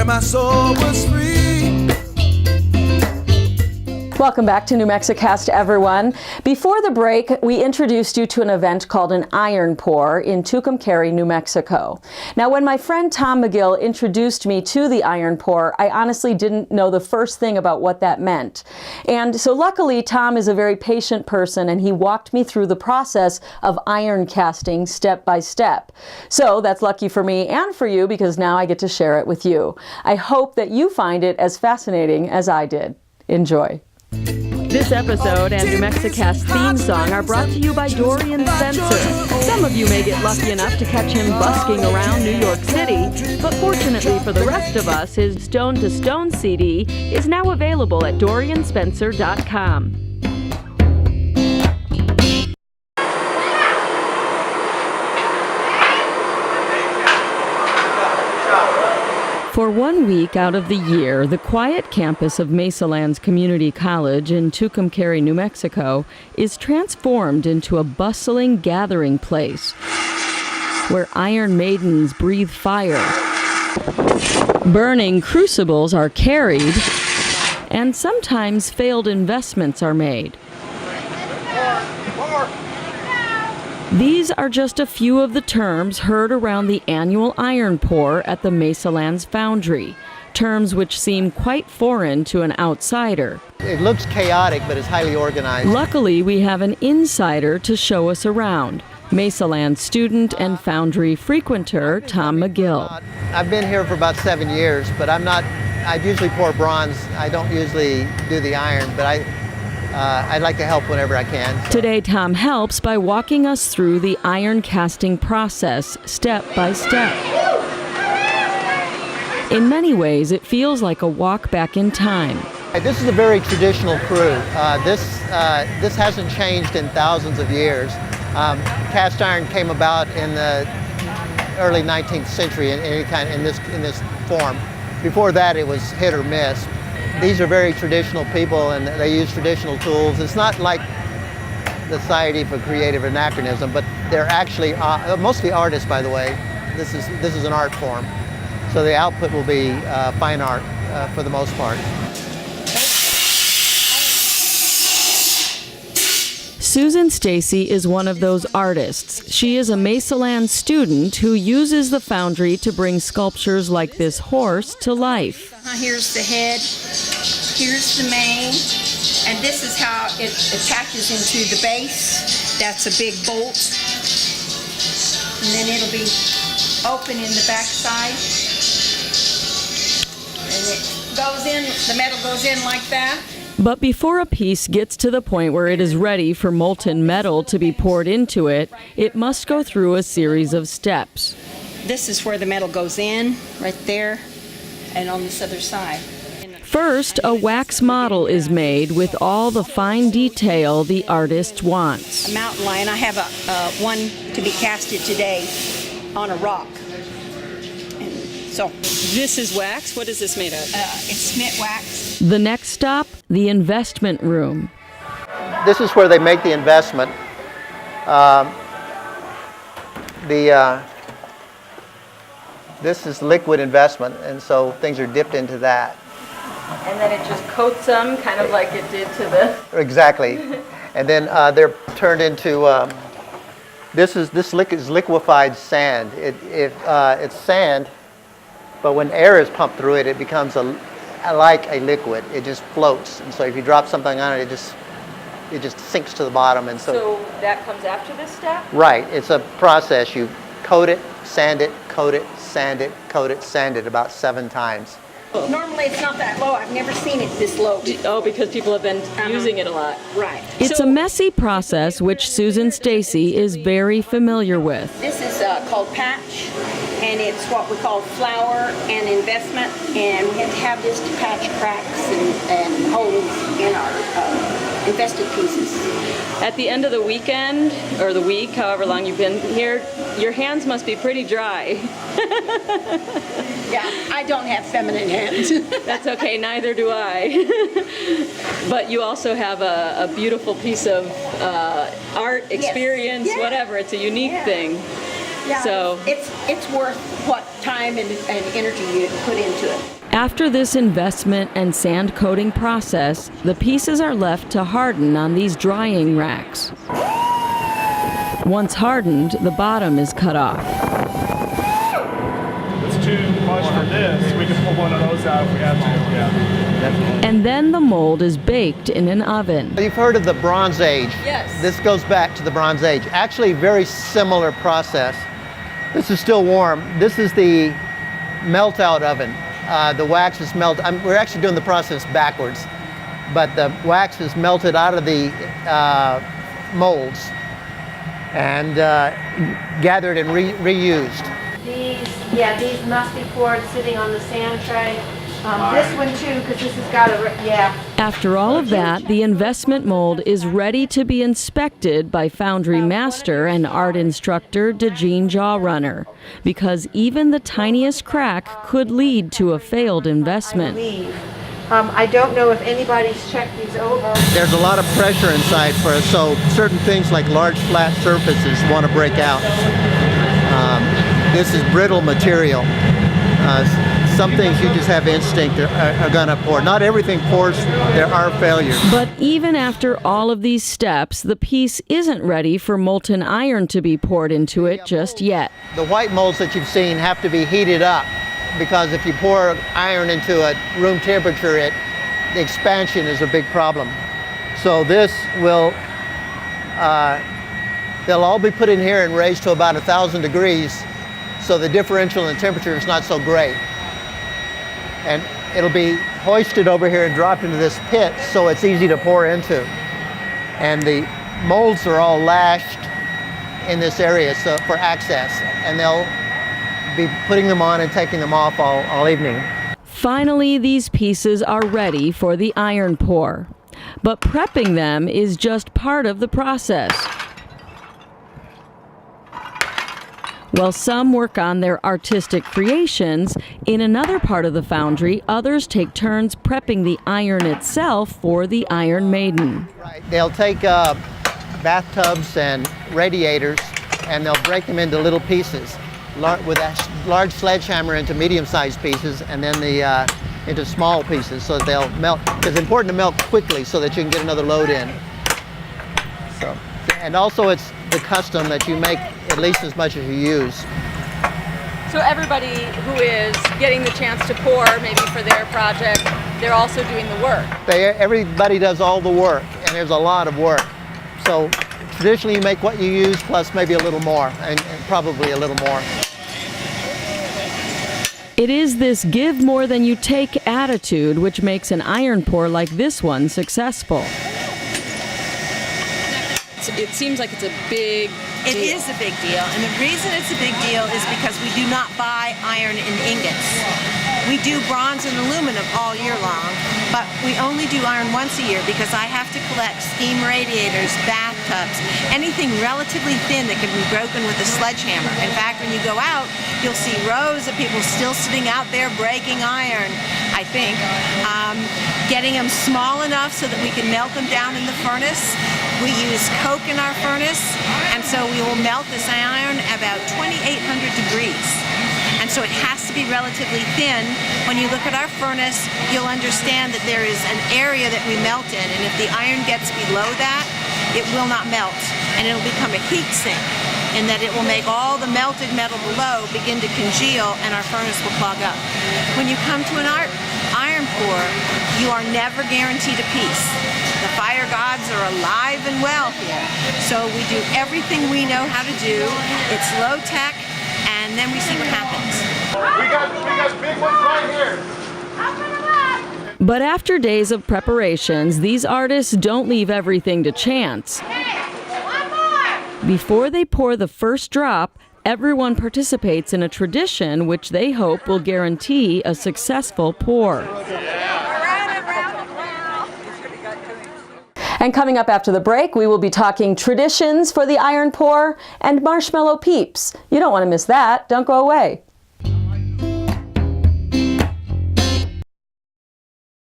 my soul was free. Welcome back to New Mexicast, everyone. Before the break, we introduced you to an event called an Iron Pour in Tucumcari, New Mexico. Now, when my friend Tom McGill introduced me to the Iron Pour, I honestly didn't know the first thing about what that meant. And so luckily, Tom is a very patient person, and he walked me through the process of iron casting step by step. So that's lucky for me and for you, because now I get to share it with you. I hope that you find it as fascinating as I did. Enjoy. This episode and New Mexicast theme song are brought to you by Dorian Spencer. Some of you may get lucky enough to catch him busking around New York City, but fortunately for the rest of us, his Stone to Stone CD is now available at dorianspencer.com. For 1 week out of the year, the quiet campus of Mesalands Community College in Tucumcari, New Mexico, is transformed into a bustling gathering place where iron maidens breathe fire, burning crucibles are carried, and sometimes failed investments are made. These are just a few of the terms heard around the annual Iron Pour at the Mesalands Foundry, terms which seem quite foreign to an outsider. It looks chaotic, but it's highly organized. Luckily, we have an insider to show us around, Mesalands student and foundry frequenter Tom McGill. I've been here for about 7 years, but I usually pour bronze. I don't usually do the iron, but I'd like to help whenever I can. So. Today, Tom helps by walking us through the iron casting process, step by step. In many ways, it feels like a walk back in time. This is a very traditional crew. This hasn't changed in thousands of years. Cast iron came about in the early 19th century in this form. Before that, it was hit or miss. These are very traditional people, and they use traditional tools. It's not like the Society for Creative Anachronism, but they're actually mostly artists, by the way. This is an art form, so the output will be fine art for the most part. Susan Stacy is one of those artists. She is a Mesalands student who uses the foundry to bring sculptures like this horse to life. Here's the head, here's the mane, and this is how it attaches into the base. That's a big bolt, and then it'll be open in the back side, and it goes in, the metal goes in like that. But before a piece gets to the point where it is ready for molten metal to be poured into it, it must go through a series of steps. This is where the metal goes in, right there, and on this other side. First, a wax model is made with all the fine detail the artist wants. A mountain lion. I have one to be casted today on a rock. And so this is wax? What is this made of? It's Smith wax. The next stop, the investment room. This is where they make the investment. This is liquid investment, and so things are dipped into that. And then it just coats them, kind of like it did to the... Exactly. And then they're turned into, this is liquefied sand. It's sand, but when air is pumped through it, it becomes like a liquid. It just floats. And so if you drop something on it, it just sinks to the bottom. And so that comes after this step? Right. It's a process. You coat it, sand it, coat it, sand it, coat it, sand it about 7 times. Normally it's not that low. I've never seen it this low. Oh, because people have been using it a lot. Right. It's a messy process which Susan Stacy is very familiar with. This is called patch, and it's what we call flour and investment, and we have to have this to patch cracks and holes in our invested pieces. At the end of the weekend, or the week, however long you've been here, your hands must be pretty dry. Yeah, I don't have feminine hands. That's okay, neither do I. But you also have a beautiful piece of art, experience, yes. Yeah. whatever. It's a unique thing. Yeah, so it's worth what time and energy you put into it. After this investment and sand coating process, the pieces are left to harden on these drying racks. Once hardened, the bottom is cut off. It's too much for this. We can pull one of those out if we have to. Yeah. And then the mold is baked in an oven. You've heard of the Bronze Age. Yes. This goes back to the Bronze Age. Actually, very similar process. This is still warm. This is the melt-out oven. The wax is melted. We're actually doing the process backwards, but the wax is melted out of the molds and gathered and reused. These must be poured sitting on the sand tray. This one too, because this has got a, After all of that, the investment mold is ready to be inspected by foundry master and art instructor DeJean Jawrunner, because even the tiniest crack could lead to a failed investment. I don't know if anybody's checked these over. There's a lot of pressure inside for us, so certain things like large flat surfaces want to break out. This is brittle material. Some things you just have instinct are going to pour. Not everything pours, there are failures. But even after all of these steps, the piece isn't ready for molten iron to be poured into it just yet. The white molds that you've seen have to be heated up, because if you pour iron into a room temperature, the expansion is a big problem. So this will, they'll all be put in here and raised to about 1,000 degrees, so the differential in temperature is not so great. And it'll be hoisted over here and dropped into this pit, so it's easy to pour into. And the molds are all lashed in this area for access, and they'll be putting them on and taking them off all evening. Finally, these pieces are ready for the iron pour. But prepping them is just part of the process. While some work on their artistic creations, in another part of the foundry, others take turns prepping the iron itself for the Iron Maiden. Right. They'll take bathtubs and radiators, and they'll break them into little pieces, with a large sledgehammer into medium-sized pieces, and then into small pieces, so that they'll melt. Because it's important to melt quickly so that you can get another load in. So, and also it's the custom that you make at least as much as you use. So everybody who is getting the chance to pour, maybe for their project, they're also doing the work. Everybody does all the work, and there's a lot of work. So traditionally you make what you use plus maybe a little more, and probably a little more. It is this give more than you take attitude which makes an iron pour like this one successful. It seems like it's a big It is a big deal, and the reason it's a big deal is because we do not buy iron in ingots. We do bronze and aluminum all year long, but we only do iron once a year because I have to collect steam radiators, bathtubs, anything relatively thin that can be broken with a sledgehammer. In fact, when you go out, you'll see rows of people still sitting out there breaking iron, I think, getting them small enough so that we can melt them down in the furnace. We use coke in our furnace, and so we will melt this iron about 2,800 degrees. And so it has to be relatively thin. When you look at our furnace, you'll understand that there is an area that we melt in, and if the iron gets below that, it will not melt, and it'll become a heat sink, and that it will make all the melted metal below begin to congeal, and our furnace will clog up. When you come to an iron pour, you are never guaranteed a piece. The fire gods are alive and well here. So we do everything we know how to do. It's low tech, and then we see what happens. We got big ones right here. But after days of preparations, these artists don't leave everything to chance. Before they pour the first drop, everyone participates in a tradition which they hope will guarantee a successful pour. And coming up after the break, we will be talking traditions for the iron pour and marshmallow peeps. You don't want to miss that. Don't go away.